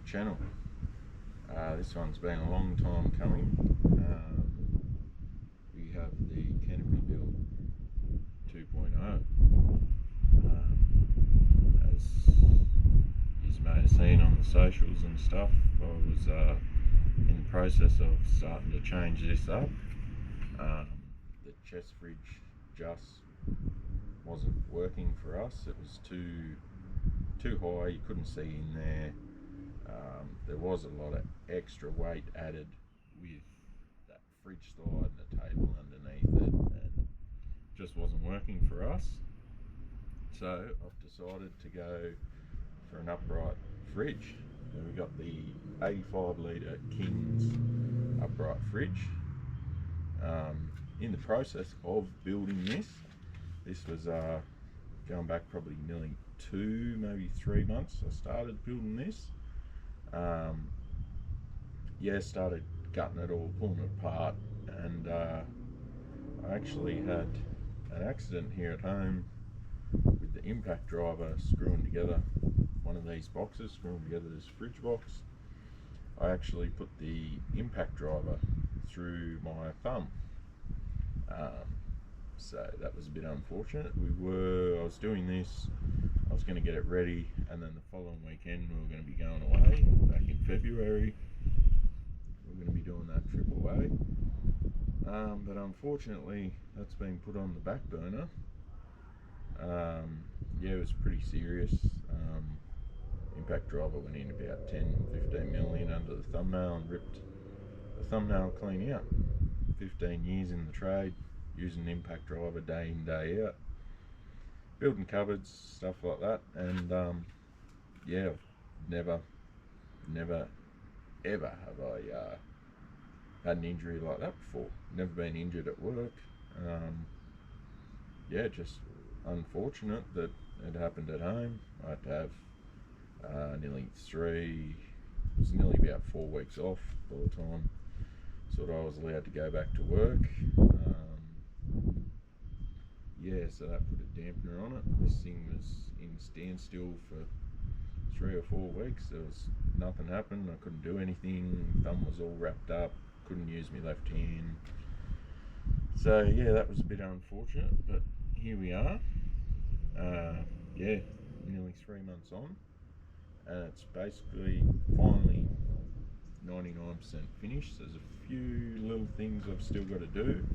channel. This one's been a long time coming. We have the Canopy build 2.0. As you may have seen on the socials and stuff, I was in the process of starting to change this up. The chest fridge just wasn't working for us. It was too high, you couldn't see in there. There was a lot of extra weight added with that fridge slide and the table underneath it, and just wasn't working for us. So I've decided to go for an upright fridge. So we got the 85 litre King's upright fridge. In the process of building this was going back probably nearly 2, maybe 3 months. I started building this. Started gutting it all, pulling it apart, and I actually had an accident here at home with the impact driver screwing together one of these boxes, screwing together this fridge box. I actually put the impact driver through my thumb. So that was a bit unfortunate. I was doing this, I was going to get it ready, and then the following weekend we were going to be going away. Back in February, we're going to be doing that trip away. But unfortunately, that's been put on the back burner. It was pretty serious. Impact driver went in about 10-15 million under the thumbnail and ripped the thumbnail clean out. 15 years in the trade, using impact driver day in, day out, building cupboards, stuff like that, and never ever have I had an injury like that before. Never been injured at work. Just unfortunate that it happened at home. I had to have nearly about 4 weeks off by the time I was allowed to go back to work. So that put a dampener on it. This thing was in standstill for 3 or 4 weeks. There was nothing happened. I couldn't do anything. Thumb was all wrapped up. Couldn't use my left hand. So that was a bit unfortunate, but here we are. Nearly 3 months on, and it's basically finally 99% finished. There's a few little things I've still got to do.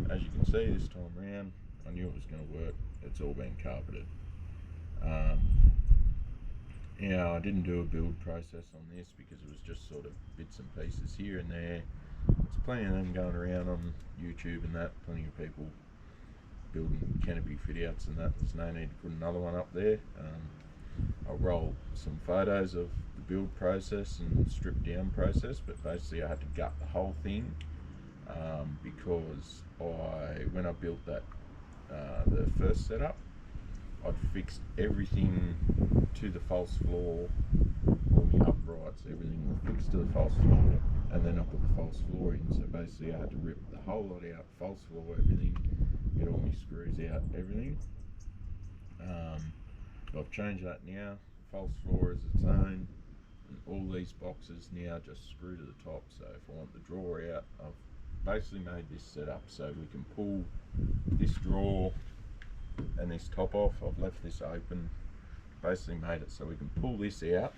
As you can see, this time around, I knew it was going to work. It's all been carpeted. I didn't do a build process on this because it was just sort of bits and pieces here and there. There's plenty of them going around on YouTube and that, plenty of people building Canopy fit outs and that. There's no need to put another one up there. I'll roll some photos of the build process and strip down process, but basically I had to gut the whole thing because when I built that the first setup, I'd fixed everything to the false floor, all the uprights, everything was fixed to the false floor, and then I put the false floor in. So basically I had to rip the whole lot out, false floor, everything, get all my screws out, everything. I've changed that now. False floor is its own, and all these boxes now just screw to the top. So if I want the drawer out, I've basically made this setup so we can pull this drawer and this top off. I've left this open, basically made it so we can pull this out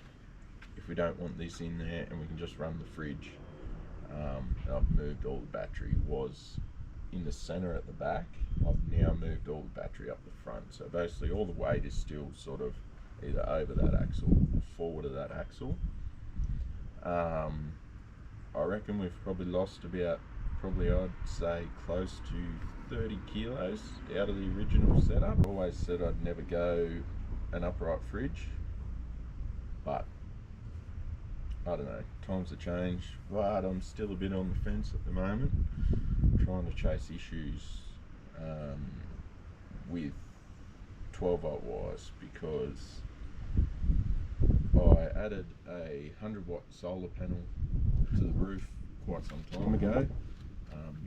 if we don't want this in there, and we can just run the fridge. I've moved all the battery, was in the center at the back. I've now moved all the battery up the front, so basically all the weight is still sort of either over that axle or forward of that axle. I reckon we've probably lost about, I'd say close to 30 kilos out of the original setup. I always said I'd never go an upright fridge, but I don't know, times have changed, but I'm still a bit on the fence at the moment, trying to chase issues with 12 volt wires, because I added a 100 watt solar panel to the roof quite some time ago,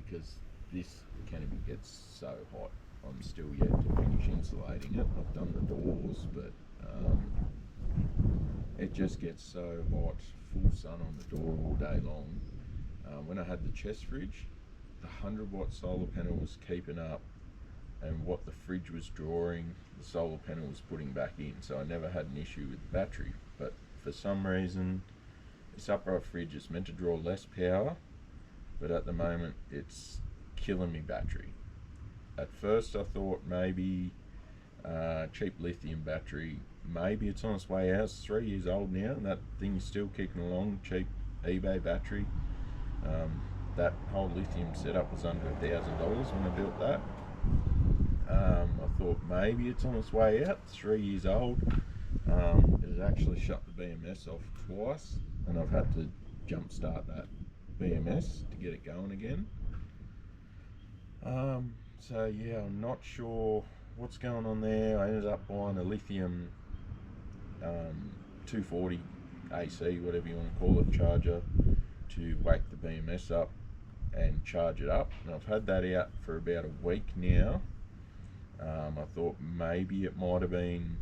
because this canopy gets so hot. I'm still yet to finish insulating it. I've done the doors, but it just gets so hot, full sun on the door all day long. When I had the chest fridge, the 100 watt solar panel was keeping up, and what the fridge was drawing, the solar panel was putting back in, so I never had an issue with the battery. But for some reason, this upright fridge is meant to draw less power, but at the moment it's killing me battery. At first I thought maybe cheap lithium battery, maybe it's on its way out. It's 3 years old now and that thing's still kicking along. Cheap eBay battery. That whole lithium setup was under $1,000 when I built that. I thought maybe it's on its way out. It's 3 years old. It has actually shut the BMS off twice, and I've had to jump start that BMS to get it going again. So yeah, I'm not sure what's going on there. I ended up buying a lithium 240 AC, whatever you want to call it, charger to wake the BMS up and charge it up. And I've had that out for about a week now. I thought maybe it might have been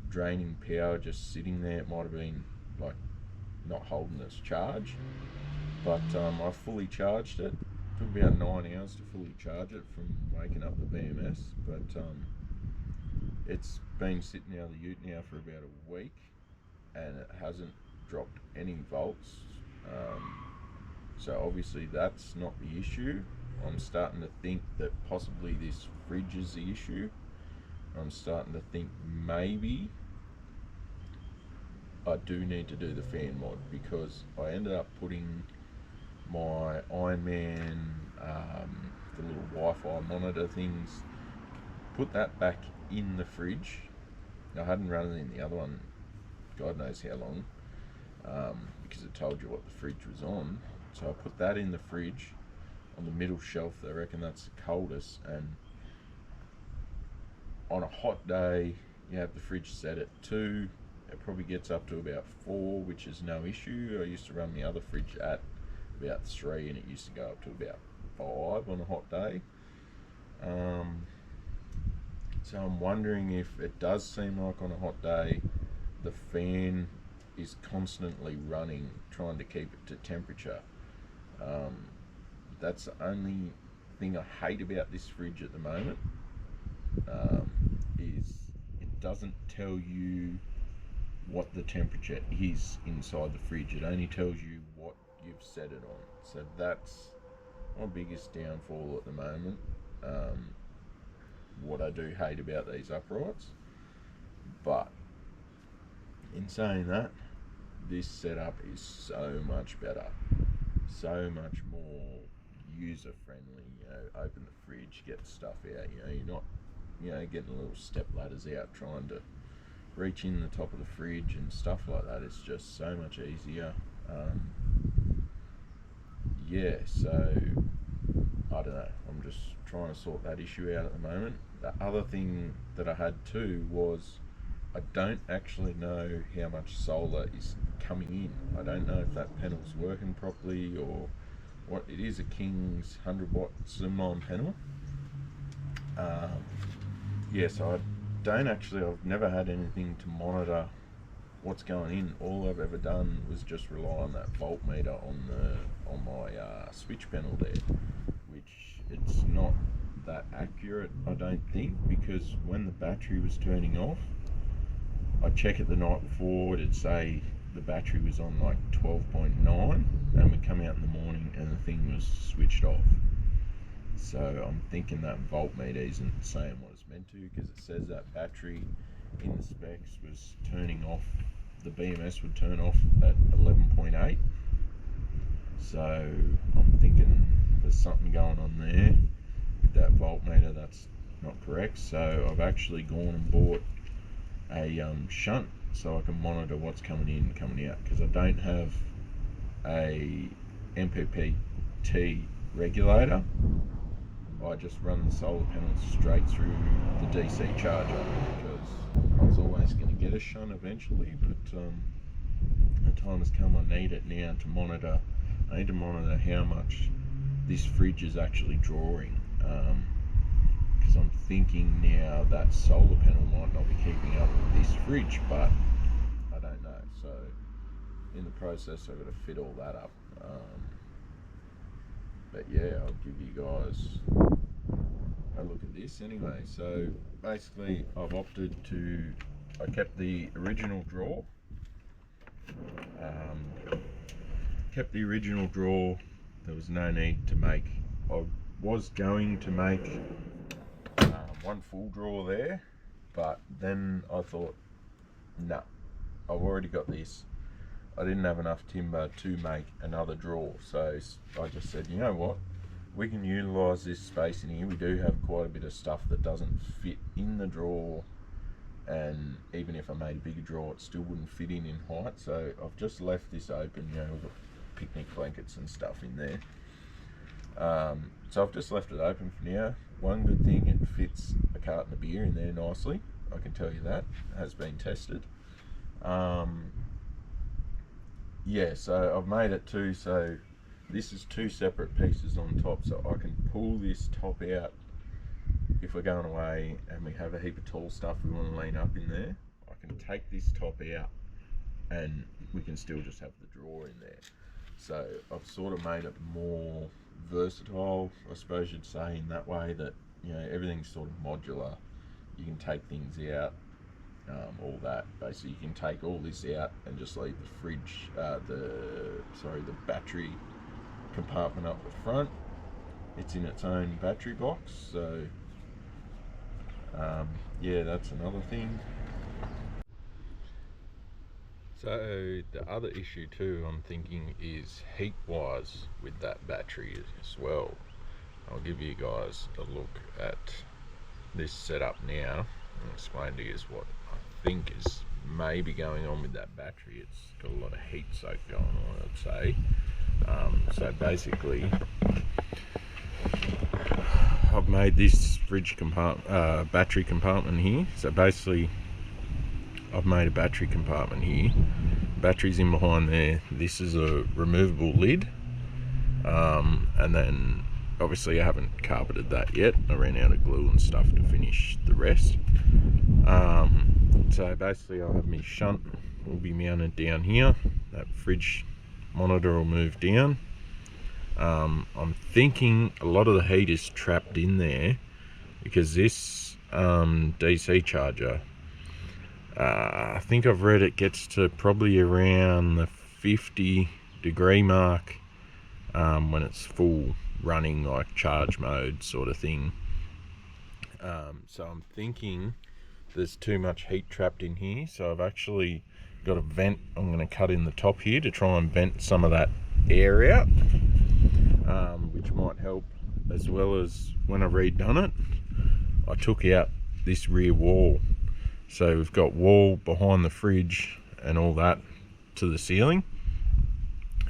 draining power just sitting there. It might have been like not holding its charge, but I fully charged it. Took about 9 hours to fully charge it from waking up the BMS, but it's been sitting out of the ute now for about a week and it hasn't dropped any volts. So obviously that's not the issue. I'm starting to think that possibly this fridge is the issue. I'm starting to think maybe I do need to do the fan mod, because I ended up putting my Ironman, the little Wi-Fi monitor things, put that back in the fridge. I hadn't run it in the other one God knows how long, because it told you what the fridge was on. So I put that in the fridge on the middle shelf. They reckon that's the coldest, and on a hot day you have the fridge set at 2. It probably gets up to about 4, which is no issue. I used to run the other fridge at about 3 and it used to go up to about 5 on a hot day. So I'm wondering if it does seem like on a hot day the fan is constantly running, trying to keep it to temperature. That's the only thing I hate about this fridge at the moment, is it doesn't tell you what the temperature is inside the fridge. It only tells you what you've set it on. So that's my biggest downfall at the moment. What I do hate about these uprights. But in saying that, this setup is so much better, so much more user friendly. Open the fridge, get the stuff out. You're not, getting little step ladders out trying to reach in the top of the fridge and stuff like that. It's just so much easier. So I don't know. I'm just trying to sort that issue out at the moment. The other thing that I had too was I don't actually know how much solar is coming in. I don't know if that panel's working properly or what. It is a King's 100 watt slimline panel. So I don't actually, I've never had anything to monitor what's going in. All I've ever done was just rely on that voltmeter on my switch panel there, which it's not that accurate, I don't think, because when the battery was turning off, I check it the night before, it'd say the battery was on like 12.9, and we come out in the morning and the thing was switched off. So I'm thinking that voltmeter isn't saying what it's meant to, because it says that battery in the specs was turning off, the BMS would turn off at 11.8. So I'm thinking there's something going on there with that voltmeter that's not correct. So I've actually gone and bought a shunt so I can monitor what's coming in and coming out, because I don't have a MPPT regulator. I just run the solar panels straight through the DC charger, because I was always going to get a shunt eventually, but the time has come. I need it now to monitor. I need to monitor how much this fridge is actually drawing, because I'm thinking now that solar panel might not be keeping up with this fridge, but I don't know. So in the process I've got to fit all that up. But yeah, I'll give you guys a look at this anyway. So basically I've opted to, I kept the original drawer. There was no need to make, I was going to make one full drawer there, but then I thought, no, I've already got this. I didn't have enough timber to make another drawer, so I just said, you know what, we can utilise this space in here. We do have quite a bit of stuff that doesn't fit in the drawer, and even if I made a bigger drawer it still wouldn't fit in height, so I've just left this open. You know, we've got picnic blankets and stuff in there, so I've just left it open for now. One good thing, it fits a carton of beer in there nicely, I can tell you that, it has been tested. Yeah, so I've made it too, so this is two separate pieces on top, so I can pull this top out if we're going away and we have a heap of tall stuff we want to lean up in there. I can take this top out and we can still just have the drawer in there. So I've sort of made it more versatile, I suppose you'd say, in that way, that, you know, everything's sort of modular. You can take things out, all that. Basically you can take all this out and just leave the fridge, the battery compartment up the front. It's in its own battery box, so yeah, that's another thing. So the other issue too, I'm thinking, is heat wise with that battery as well. I'll give you guys a look at this setup now and explain to you what I think is maybe going on with that battery. It's got a lot of heat soak going on, I'd say. So basically I've made this fridge compartment, battery compartment here. So basically I've made a battery compartment here. Battery's in behind there. This is a removable lid, and then obviously I haven't carpeted that yet. I ran out of glue and stuff to finish the rest. So basically I'll have my shunt will be mounted down here. That fridge monitor will move down. I'm thinking a lot of the heat is trapped in there because this DC charger, I think I've read it gets to probably around the 50-degree mark when it's full running, like charge mode sort of thing. So I'm thinking there's too much heat trapped in here, so I've actually got a vent I'm going to cut in the top here to try and vent some of that air out, which might help. As well as when I've redone it, I took out this rear wall, so we've got wall behind the fridge and all that to the ceiling,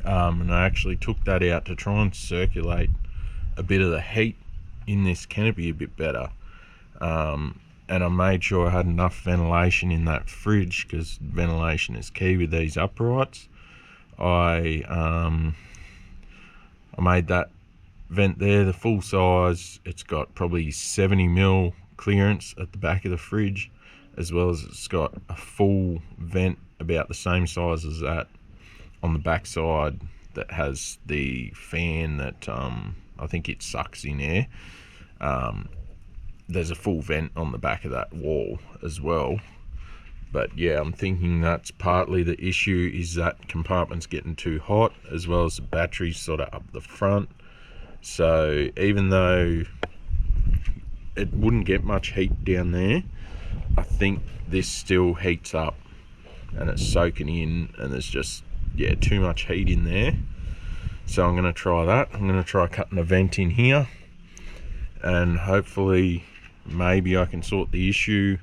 and I actually took that out to try and circulate a bit of the heat in this canopy a bit better, and I made sure I had enough ventilation in that fridge, because ventilation is key with these uprights. I made that vent there the full size. It's got probably 70mm clearance at the back of the fridge, as well as it's got a full vent about the same size as that on the back side that has the fan that I think it sucks in air. There's a full vent on the back of that wall as well. But yeah, I'm thinking that's partly the issue, is that compartment's getting too hot, as well as the battery sort of up the front. So even though it wouldn't get much heat down there, I think this still heats up and it's soaking in, and there's just, yeah, too much heat in there. So I'm going to try that. I'm going to try cutting a vent in here, and hopefully maybe I can sort the issue.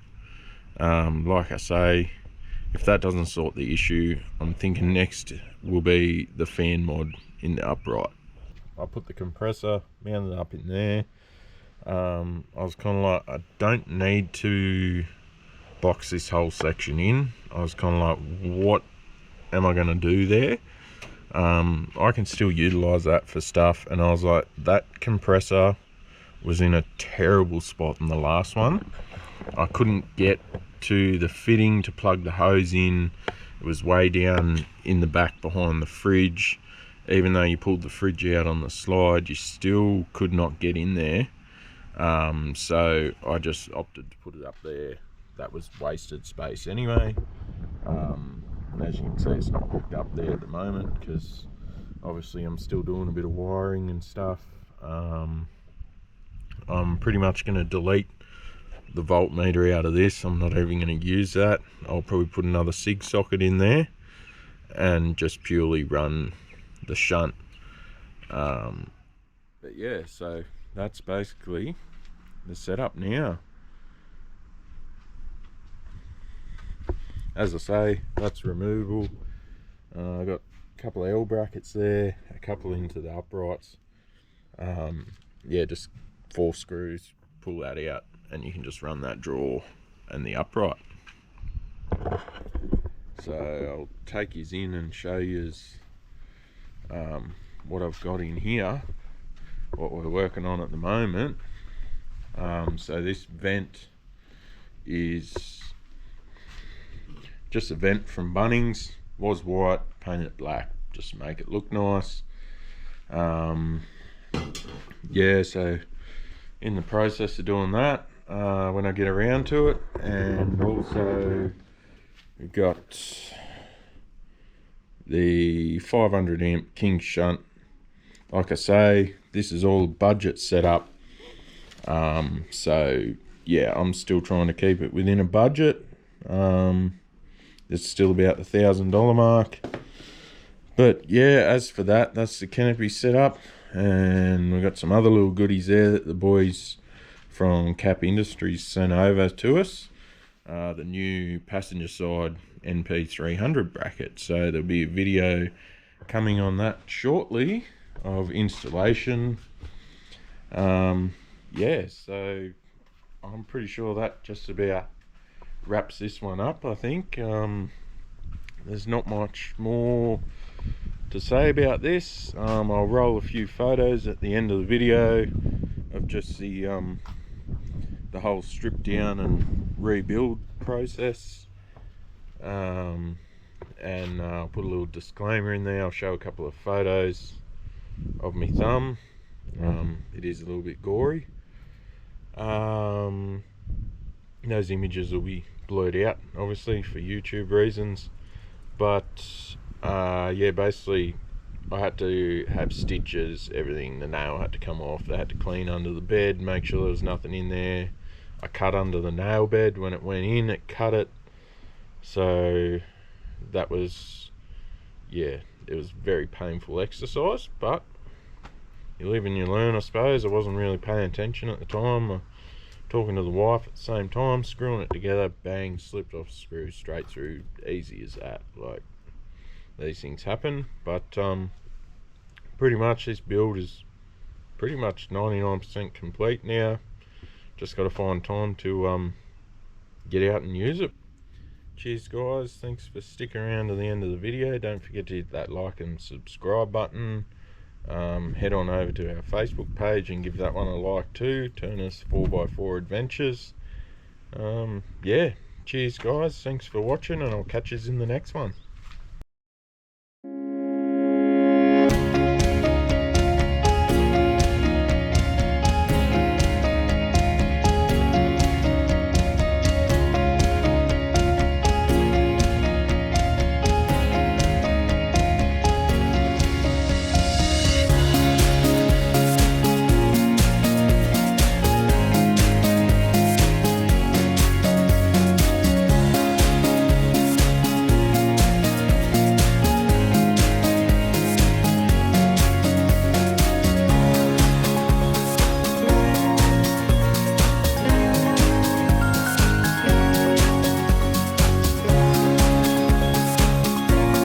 Like I say, if that doesn't sort the issue, I'm thinking next will be the fan mod in the upright. I put the compressor mounted up in there. I was kind of like, I don't need to box this whole section in. I was kind of like, what am I going to do there? I can still utilize that for stuff, and I was like, that compressor was in a terrible spot in the last one. I couldn't get to the fitting to plug the hose in. It was way down in the back behind the fridge. Even though you pulled the fridge out on the slide, you still could not get in there. So I just opted to put it up there. That was wasted space anyway. And as you can see, it's not hooked up there at the moment because obviously I'm still doing a bit of wiring and stuff. I'm pretty much going to delete the voltmeter out of this. I'm not even going to use that. I'll probably put another SIG socket in there and just purely run the shunt. But yeah, so that's basically the setup now. As I say, that's removable. I got a couple of L brackets there, a couple into the uprights. Yeah, just 4 screws, pull that out, and you can just run that drawer and the upright. So I'll take yous in and show yous what I've got in here, what we're working on at the moment. So this vent is just a vent from Bunnings. Was white, painted it black just to make it look nice. Yeah, so in the process of doing that when I get around to it. And also we've got the 500 amp King shunt. Like I say, this is all budget setup. So yeah, I'm still trying to keep it within a budget. It's still about the $1,000 mark. But yeah, as for that, that's the Canopy setup. And we've got some other little goodies there that the boys from Cap Industries sent over to us. The new passenger side NP300 bracket. So there'll be a video coming on that shortly of installation. Yeah, so I'm pretty sure that just about wraps this one up, I think. There's not much more to say about this. I'll roll a few photos at the end of the video of just the whole strip down and rebuild process. And I'll put a little disclaimer in there. I'll show a couple of photos of my thumb. It is a little bit gory. Those images will be blurred out obviously for YouTube reasons, but yeah, basically I had to have stitches, everything. The nail had to come off, they had to clean under the bed, make sure there was nothing in there. I cut under the nail bed when it went in, it cut it. So that was, yeah, it was very painful exercise, but you live and you learn, I suppose. I wasn't really paying attention at the time. Talking to the wife at the same time, screwing it together, bang, slipped off the screw, straight through, easy as that. Like, these things happen. But pretty much this build is pretty much 99% complete now. Just got to find time to get out and use it. Cheers guys, thanks for sticking around to the end of the video. Don't forget to hit that like and subscribe button. Head on over to our Facebook page and give that one a like too. Turner's 4x4 Adventures. Yeah, cheers guys, thanks for watching, and I'll catch you in the next one.